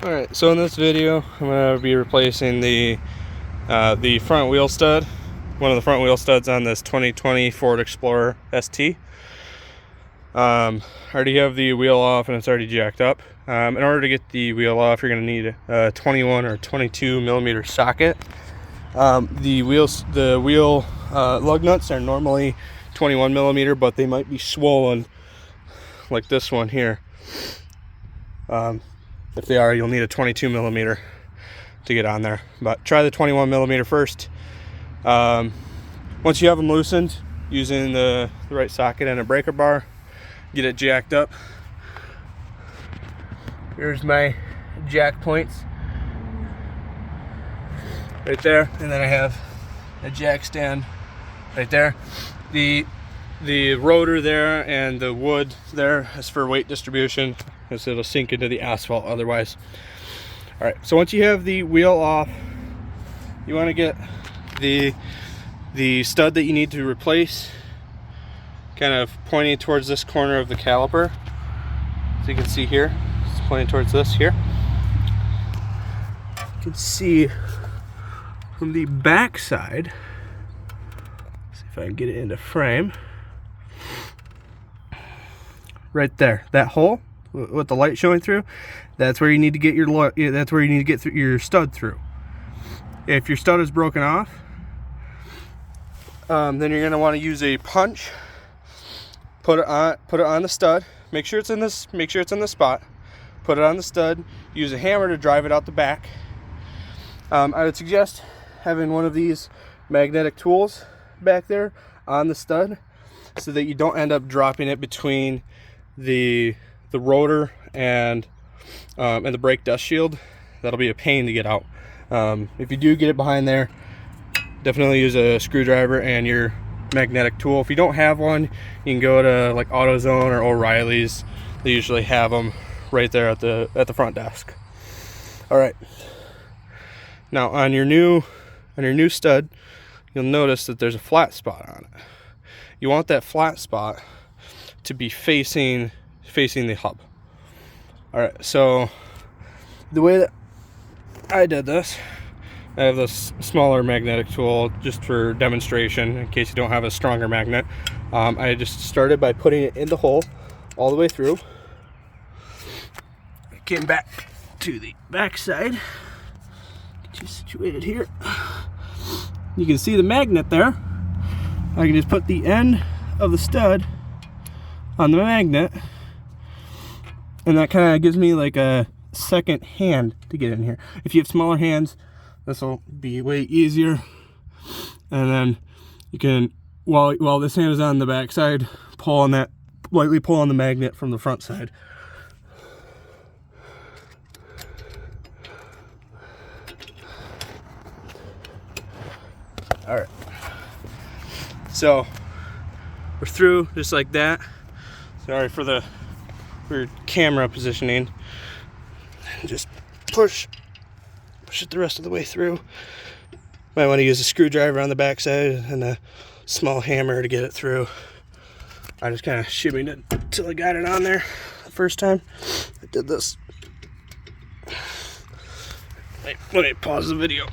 Alright, so in this video I'm going to be replacing the front wheel stud, one of the front wheel studs on this 2020 Ford Explorer ST. I already have the wheel off and it's already jacked up. In order to get the wheel off, you're going to need a 21 or 22 millimeter socket. The wheel lug nuts are normally 21 millimeter, but they might be swollen like this one here. If they are, you'll need a 22 millimeter to get on there, but try the 21 millimeter first. Once you have them loosened, using the right socket and a breaker bar, get it jacked up. Here's my jack points right there, and then I have a jack stand right there. The rotor there and the wood there is for weight distribution, because it'll sink into the asphalt otherwise. All right, so once you have the wheel off, you want to get the stud that you need to replace kind of pointing towards this corner of the caliper. So you can see here, it's pointing towards this here. You can see from the back side, see if I can get it into frame. Right there, that hole with the light showing through, that's where you need to get your stud through. If your stud is broken off, then you're going to want to use a punch. Put it on the stud. Make sure it's in this spot. Put it on the stud. Use a hammer to drive it out the back. I would suggest having one of these magnetic tools back there on the stud, so that you don't end up dropping it between the rotor and the brake dust shield. That'll be a pain to get out. If you do get it behind there, definitely use a screwdriver and your magnetic tool. If you don't have one, you can go to like AutoZone or O'Reilly's. They usually have them right there at the front desk. All right. Now on your new stud, you'll notice that there's a flat spot on it. You want that flat spot to be facing the hub. All right, so the way that I did this, I have this smaller magnetic tool just for demonstration in case you don't have a stronger magnet. I just started by putting it in the hole all the way through. I came back to the back side, get you situated here. You can see the magnet there. I can just put the end of the stud on the magnet, and that kind of gives me like a second hand to get in here. If you have smaller hands, this will be way easier. And then you can, while this hand is on the back side, lightly pull on the magnet from the front side. All right, so we're through just like that. Sorry for the weird camera positioning. Just push it the rest of the way through. Might want to use a screwdriver on the back side and a small hammer to get it through. I just kind of shimmied it until I got it on there the first time. I did this. Let me pause the video.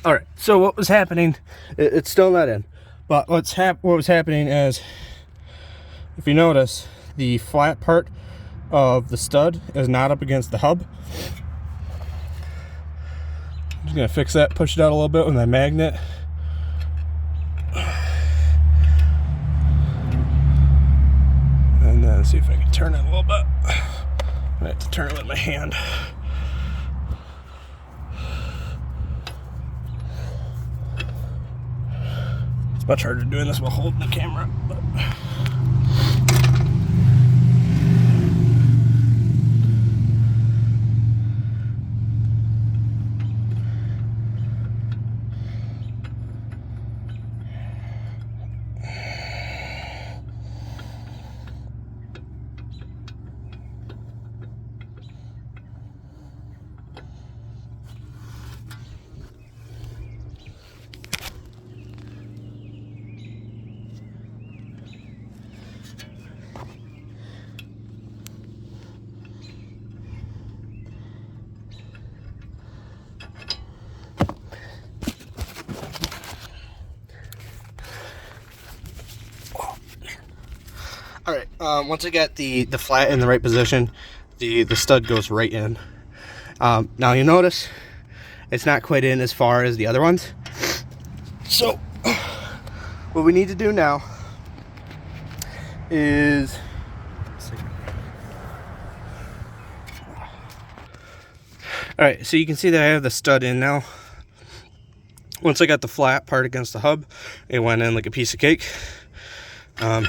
All right, so what was happening, it's still not in, but what was happening is, if you notice, the flat part of the stud is not up against the hub. I'm just gonna fix that, push it out a little bit with my magnet. And then see if I can turn it a little bit. I have to turn it with my hand. It's much harder doing this while holding the camera, but once I get the flat in the right position, the stud goes right in. Now you notice it's not quite in as far as the other ones. So what we need to do now is, all right, so you can see that I have the stud in now. Once I got the flat part against the hub, it went in like a piece of cake. You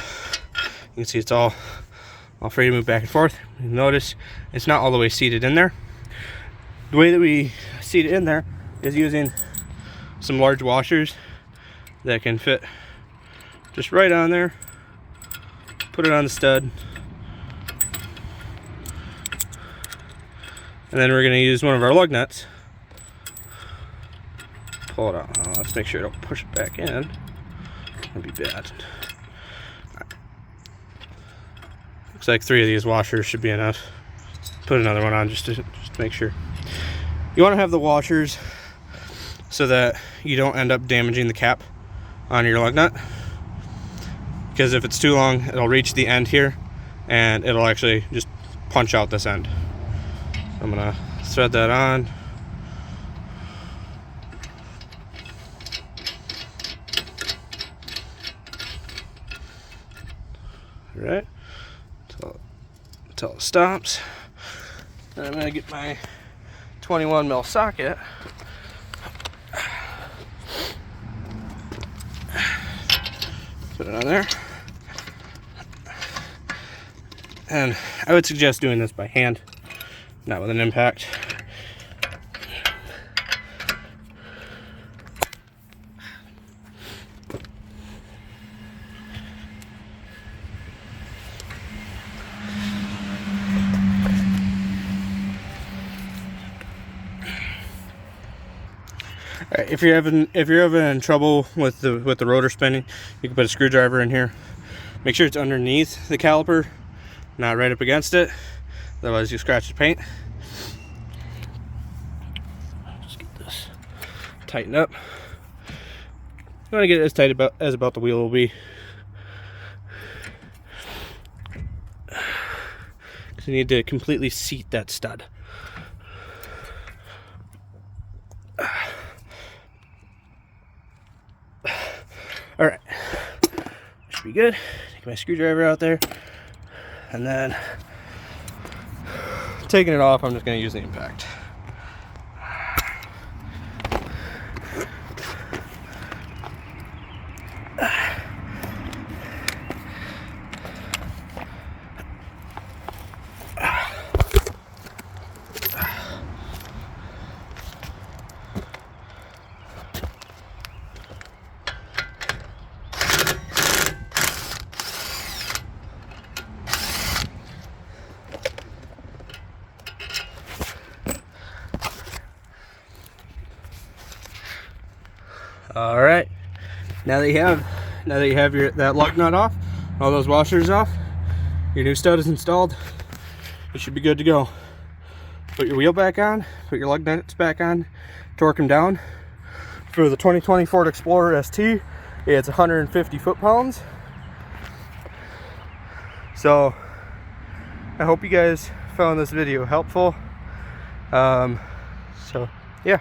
can see it's all free to move back and forth. You notice it's not all the way seated in there. The way that we seat it in there is using some large washers that can fit just right on there. Put it on the stud. And then we're going to use one of our lug nuts. Pull it out. Let's make sure I don't push it back in. That'd be bad. Looks like 3 of these washers should be enough. Put another one on just to make sure. You want to have the washers so that you don't end up damaging the cap on your lug nut, because if it's too long, it'll reach the end here and it'll actually just punch out this end. So I'm gonna thread that on. All right, until it stops. Then I'm gonna get my 21mm socket. Put it on there. And I would suggest doing this by hand, not with an impact. Alright, if you're having trouble with the rotor spinning, you can put a screwdriver in here. Make sure it's underneath the caliper, not right up against it. Otherwise you scratch the paint. Just get this tightened up. You want to get it as tight as about the wheel will be. Because you need to completely seat that stud. All right, should be good. Take my screwdriver out there, and then taking it off, I'm just going to use the impact. All right, now that you have that lug nut off, all those washers off, your new stud is installed. You should be good to go. Put your wheel back on, put your lug nuts back on, torque them down. For the 2020 Ford Explorer ST, it's 150 foot-pounds. So I hope you guys found this video helpful. So yeah.